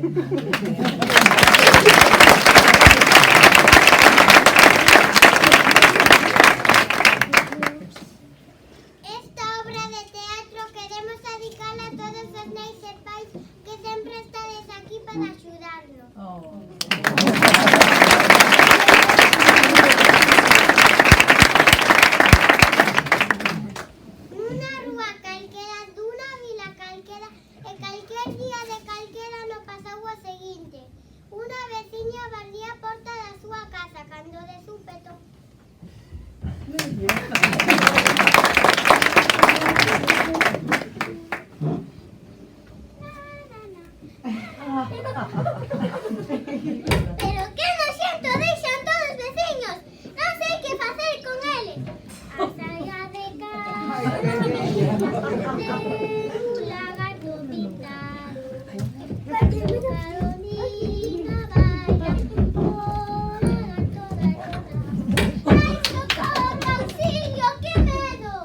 Esta obra de teatro queremos dedicarla a todos os neis e pais que sempre estades aquí para axudarnos. Nunha rúa calquera, dunha vila calquera e calquer día de calquera no pasou o seguinte. Unha veciña bardía a porta da súa casa cando de súpeto pero que nojento deixan todos os veciños. Non sei que facer con eles. A saia de casa de un lagarto pintado. Carolina vaya, oh lagarto da lona. Ai, socorro, auxilio, que medo.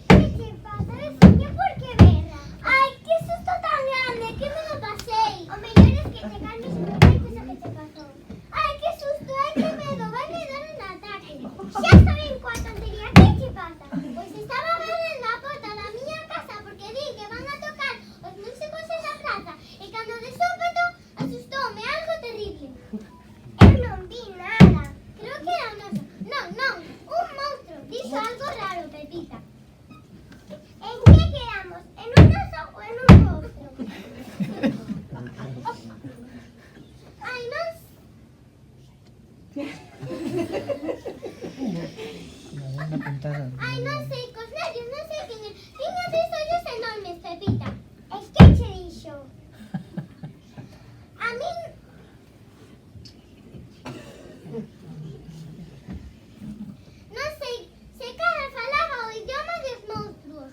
Que che pasa, veciño, por que berra? Ai, que susto tan grande, que me lo pasei. O mellor es que te calmes e me cuentes o que te pasou. Ai, que susto, ai, que medo, vai me dar un ataque. Xa saben coa tontería, que che pasa? Pois estaba vendendo a porta da miña casa porque di que van a tocar os músicos en la plaza e cando de súpeto asustoume algo terrible. Eu non vi nada. Creo que era un oso. Non, non, un monstro. Dixo algo raro, Pepita. En que quedamos? En un oso ou en un monstro? Ai, non Ai, non sei, cos nervios, non sei quen é. Tiña 3 ollos enormes, Pepita. E que che dixo? A min... Non sei se cara falaba o idioma dos monstruos.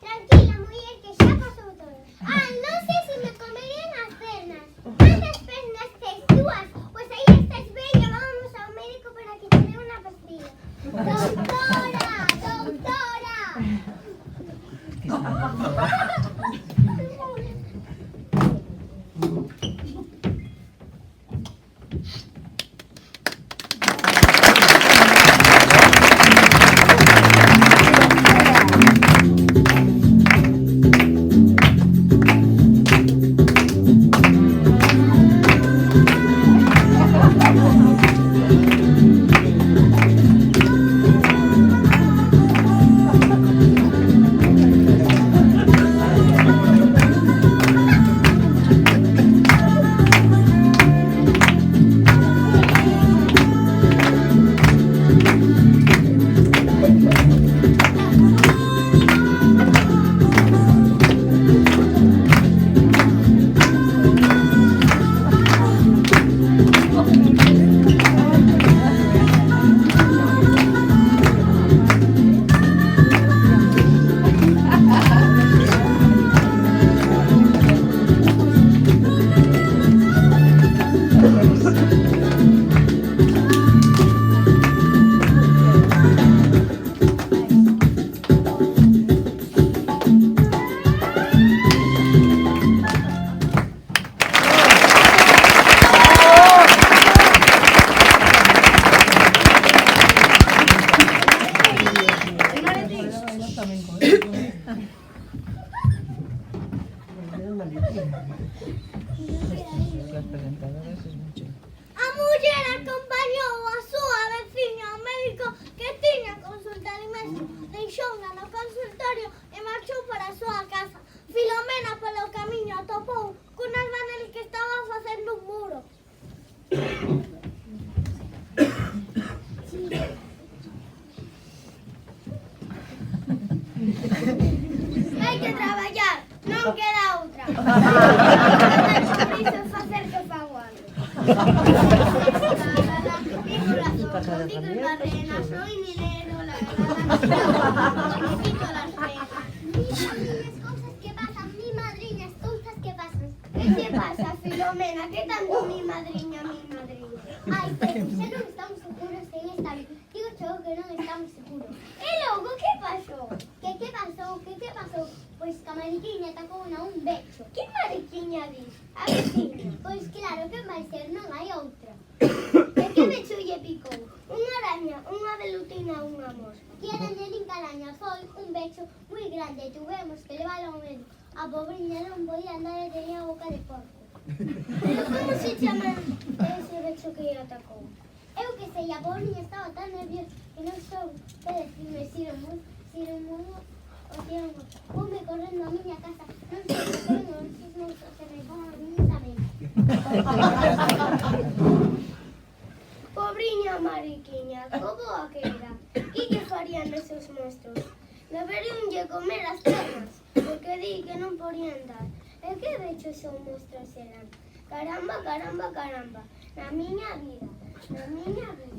Tranquila, muller, que xa pasou todo. Ai, non sei se me comerían as pernas. Cantas pernas tes? 2? Pois aí estás bella, vamos ao médico para que te dé unha pastilla. Doctora, doctora. A muller acompañou a súa veciña ao médico que tiña consulta de mesmo. Deixouna no consultorio e marchou para a súa casa. Filomena polo camiño atopou cun albanel que estaba facendo un muro. Hai que traballar, non queda outra. Por iso facer que fago algo. Digo razón, digo barrena, soy minero, la necesito las penas. As cousas que pasan, mi madriña, as cousas que pasan. Que te pasa, Filomena? Que tanto mi madriña, mi madriña? Ai, xa non estamos seguros en esta vida. Digo yo que non estamos seguros. E logo, que pasou? Que pasou? Que pasou? a Mariquiña atacou a un becho. Que Mariquiña dis? A veciña. Pois claro que vai ser, non hai outra. E que becho lle picou? Unha araña, unha velutina, unha mosca. E a Angelina araña foi un becho moi grande e tuvemos que leválo ao médico. A pobriña non podía andar e tenía a boca de porco. Pero como se chama ese becho que lle atacou? Eu que sei, a pobriña estaba tan nerviosa que non soube decirme si era mudo ou si era mudo. Voume correndo a miña casa, non sei se correndo esos monstros que me pongan a mí tamén. Pobriña Mariquiña, como a que era? Que lle farían esos monstros? Deberíanlle comer as pernas, porque di que non podían dar. E que bechos son monstros eran? Caramba, caramba, caramba, na miña vida, na miña vida.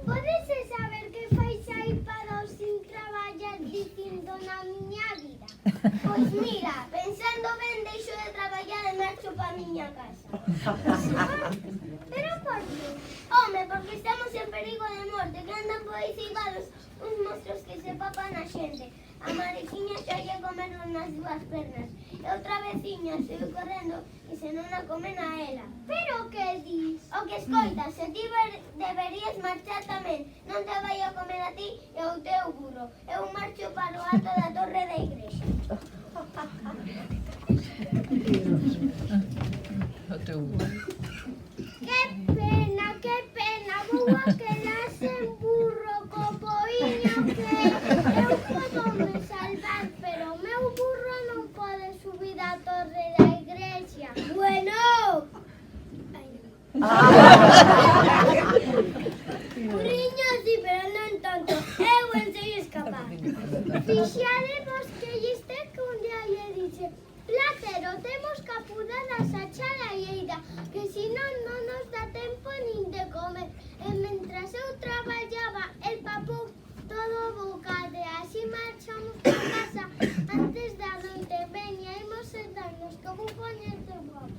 Podese saber que fais aí para os sin traballar dicindo na miña vida? Pois mira, pensando ben, deixo de traballar e marcho pa miña casa. Pero por qué? Home, porque estamos en perigo de morte, que andan por aí ceibados uns monstros que se papan a xente. A Mariquiña xa lle comeron nas dúas pernas. E outra veciña se foi correndo e se non a comen a ela. Pero que dis? O que escoitas, se ti deberías marchar tamén. Non te vai a comer a ti e o teu burro. Eu marcho para o alto da torre da igrexa. Que pena, vou a quedar sen burro, copoíño, que eu podo me salvar, pero o meu burro non pode subir a torre da igrexa. Bueno! Burriño sí, pero non tanto, eu ensei escapar. Fixadevos que liste que un día lle dixe: Platero, temos que apurar a sachar a ieira, que senón non nos dá tempo nin de comer. E mentras eu traballaba, el papou todo o bocade. Así marchamos para casa antes da noite. Veña, imos sentarnos, que vou poñerte guapo.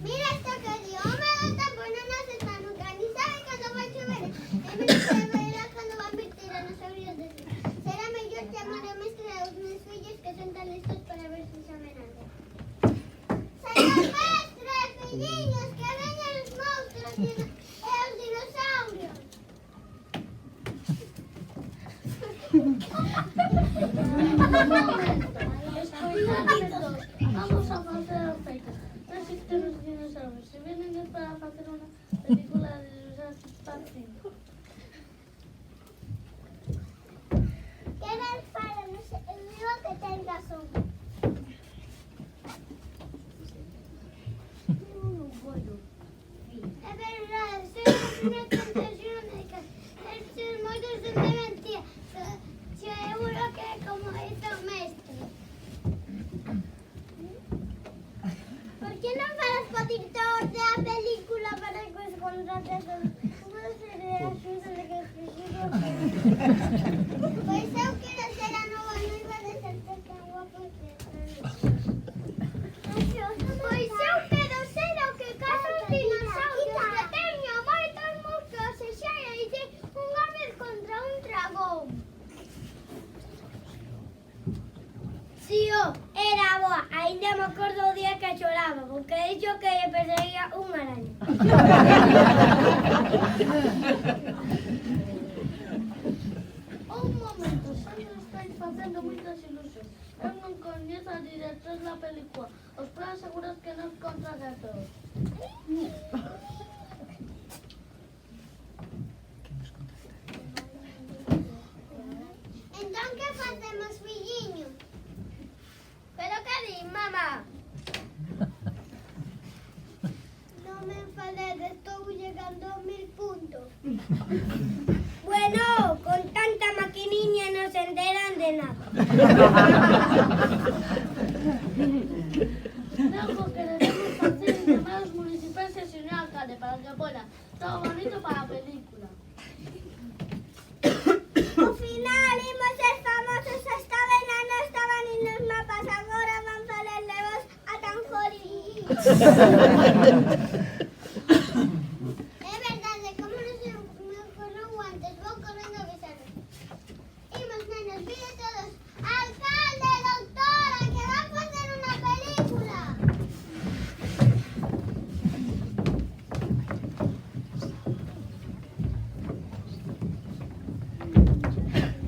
Mira esto que dio, me da tampoco, no hace tan nunca, ni sabe cuándo va a llover. En vez de verá cuando va a vertir a los abrios de sí. Será mejor llamar a maestra a los mis fillos que son tan listos para ver si saben algo. ¡Señor maestre, filliños, que vengan los monstruos y los dinosaurios! Vamos a facer o feito. Non existen os dinosaurios. Se vienen para facer unha película de Jurassic Park 5. Que ben fala, non sei, eu digo que ten Pois eu quero ser a nova noiva de ser tan guapo que pois eu quero ser o que caza os dinosaurios que teño moitos músculos e xa heide unha vez contra un dragón. Si, era boa, ainda me acordo o día que choraba, porque dixo que lle perseguía unha araña. Un momento, xa me estáis facendo moitas ilusións. Eu non coñezo a director da película. Os puedo asegurar que non contrata a todos. Entón, que facemos, filliño? Pero que di, mamá? Non me enfades, estou llegando a 1000 puntos. Bueno, con tanta maquiniña no se enteran de nada. Luego que debemos hacer llamados municipales y señor alcalde para que pueda todo bonito para la película. Ao final, imos ser famosos, esta vez non estaban en los mapas, agora van falar de vos a tan jolín. É verdade, como non se me ocorreu antes, vou correndo a avisarme. Imos, nenos, vide todos. Alcalde, doctora, que van facer unha película.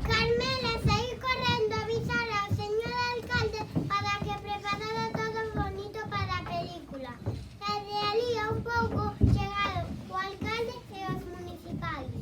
Carmela, saí correndo a avisar ao señor alcalde para que preparara todo bonito para a película. E de alí a un pouco chegaron o alcalde e os municipais.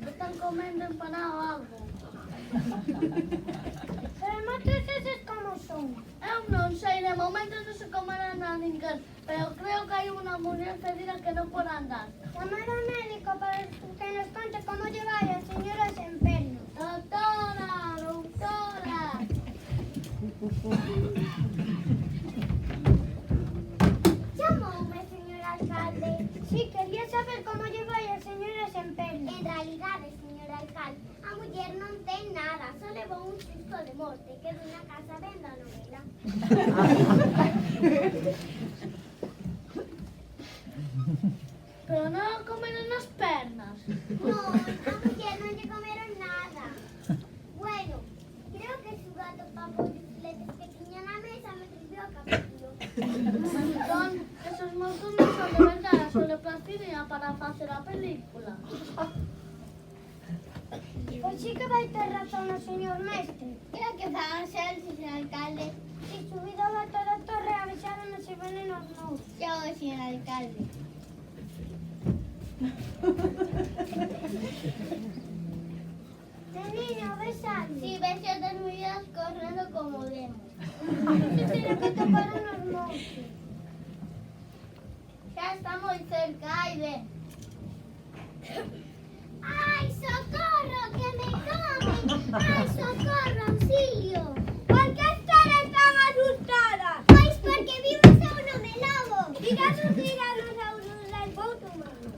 Están comiendo empanado o algo. Pero moitos eses como son. Eu non sei, de momento non se comerán a ninguén, pero creo que hai unha muller cedida que non pode andar. Chamar ao médico para que nos conte como lle vai a señora Semperno. Doctora, levó un susto de morte que dunha casa ben da novela. Pero non comeron as pernas. No, a muller non lle comeron nada. Bueno, creo que su gato papou os filetes que tiña na mesa mentre vio o capítulo. Entón, esos montos non son de verdade, son de plastilina para facer a película. Pois sí que vai ter razón o señor mestre. Creo que van ser el señor alcalde. Si subido a toda a torre avisaron a se venen os nous. Yo, señor alcalde. Niño, ves algo? Sí, ves a dos medidas correndo como demos. Se tiene que toparon os montes. Xa está moi cerca, Aide. ¡Ay, socorro, que me comen! ¡Ay, socorro, auxilio! ¿Por qué están tan asustadas? Pues porque vimos a un home lobo. Díganos a uno del voto, mano.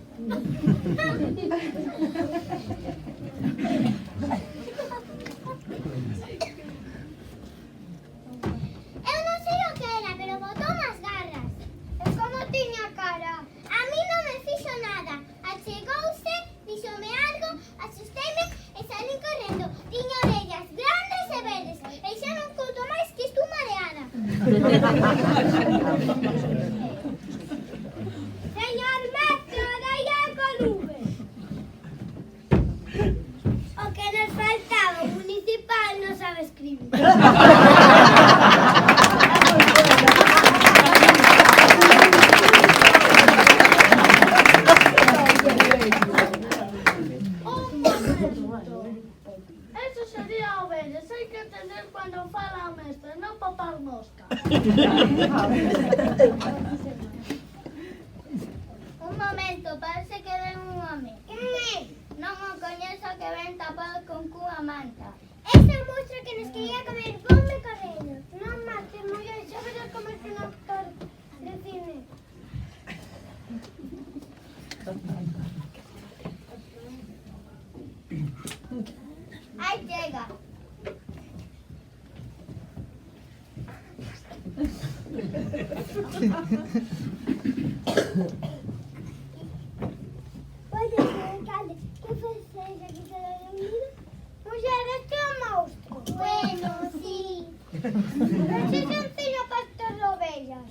Eu non sei o que era, pero botou nas garras. E como tiña cara? A mí non me fixo nada. Achegouse, díxome algo, asusteme e salín correndo. Tiña orellas grandes e verdes. E xa non conto máis que estou mareada. Señor mestre, dai algo nube. O que nos faltaba, o municipal non sabe escribir. Eso sería ovellas, hai que entender cando fala a mestra, non papar mosca. Un momento, parece que ven un home. Quen é? Non o coñezo, que ven tapado con cunha manta. Ese monstro que nos quería comer, ponme correndo. Non mates, muller, xa verás como é un actor de cine. Aí chega. Oye, señor alcalde, ¿qué fue ese que se lo dormido? Mujer, este es un monstruo. Bueno, sí. Pero si es un fino pastor de ovellas.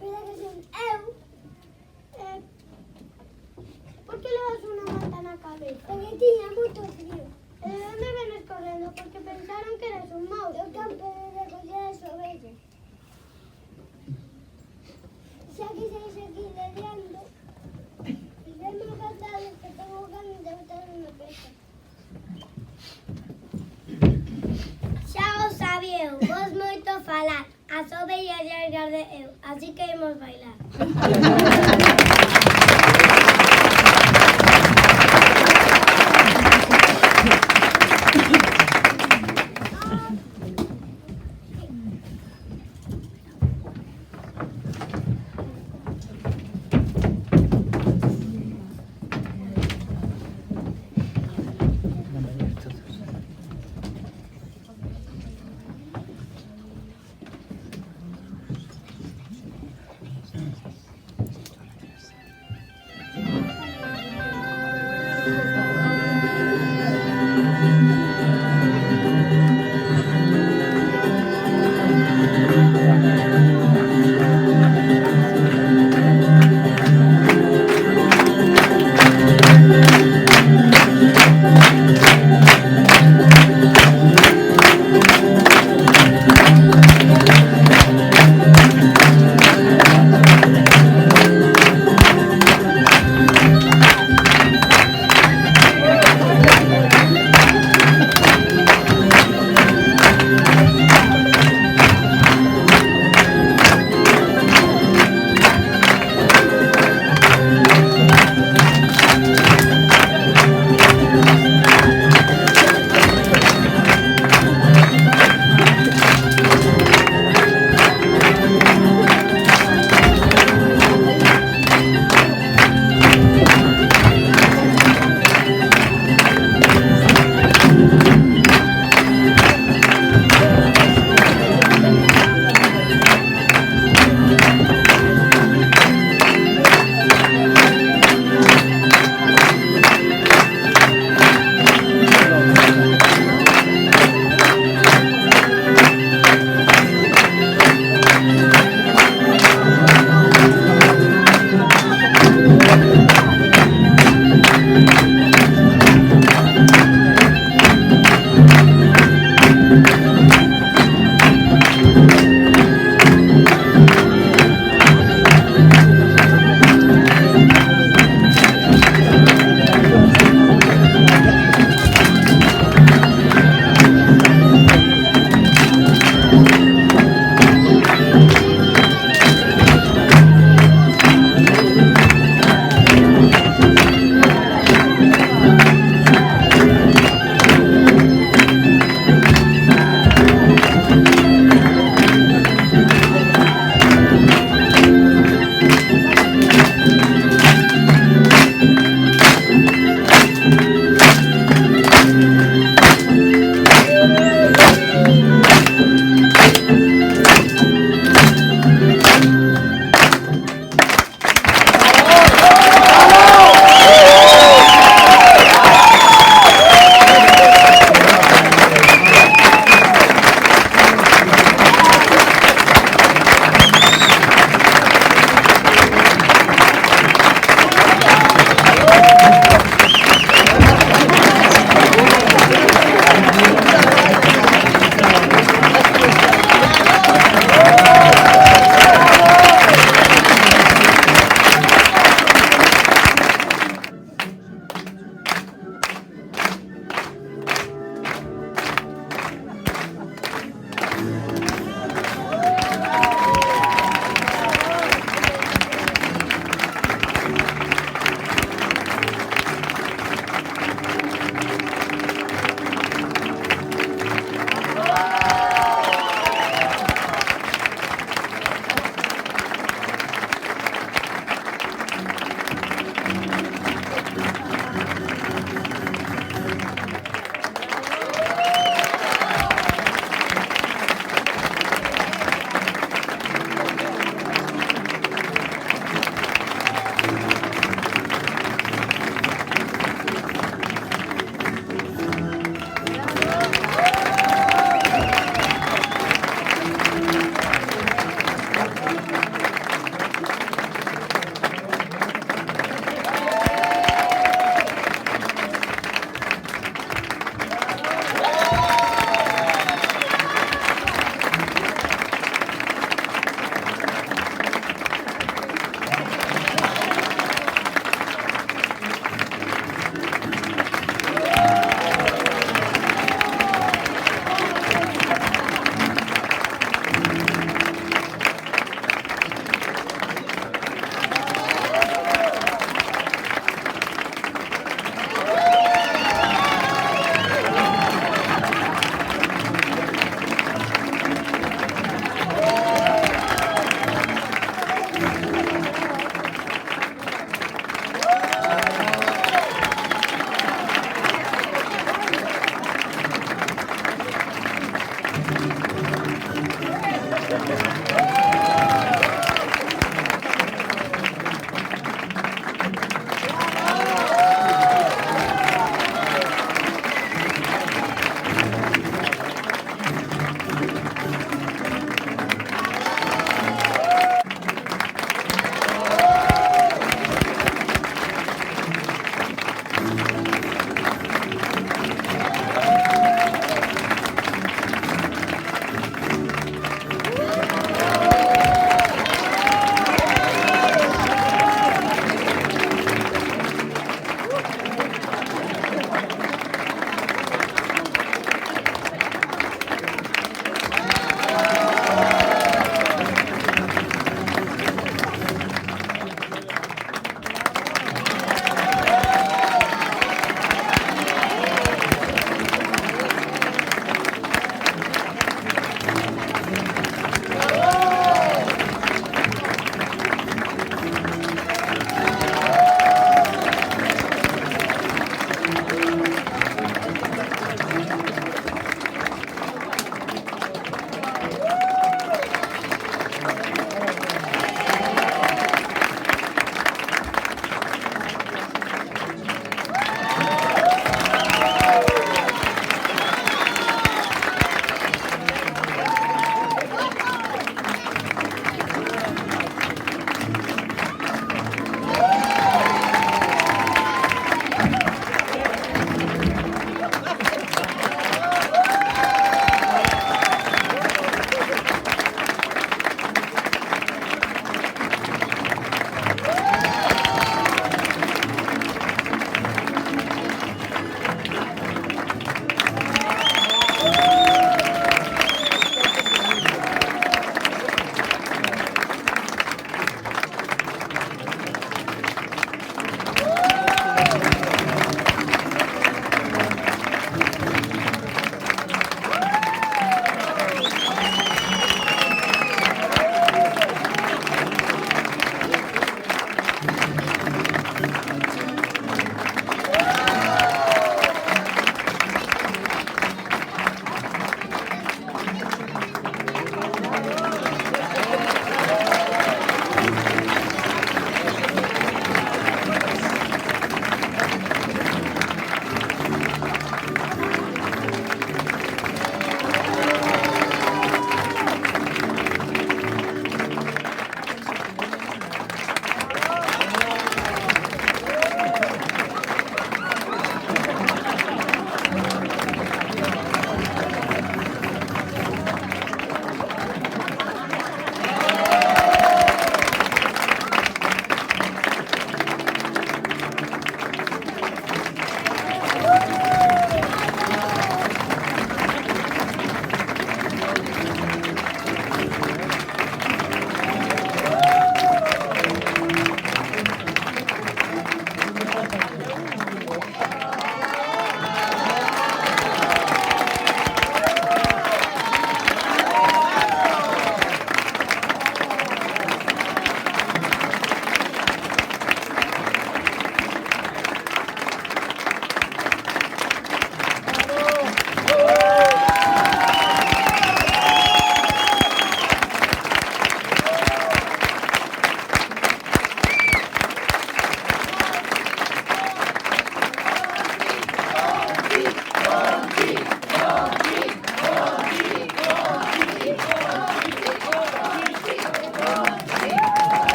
Pero que son ¿por qué le das una manta na cabeza? Porque tiña moito frío. E de onde venes correndo? Porque pensaron que eres un monstruo. Eu campo de recoller as ovellas. Xa que se aquí lediando. E vemos cantados que tengo ganas de botar unha pesa. Xa o sabíeu, vos moito falar. As ovellas llargas de eu, así que imos bailar.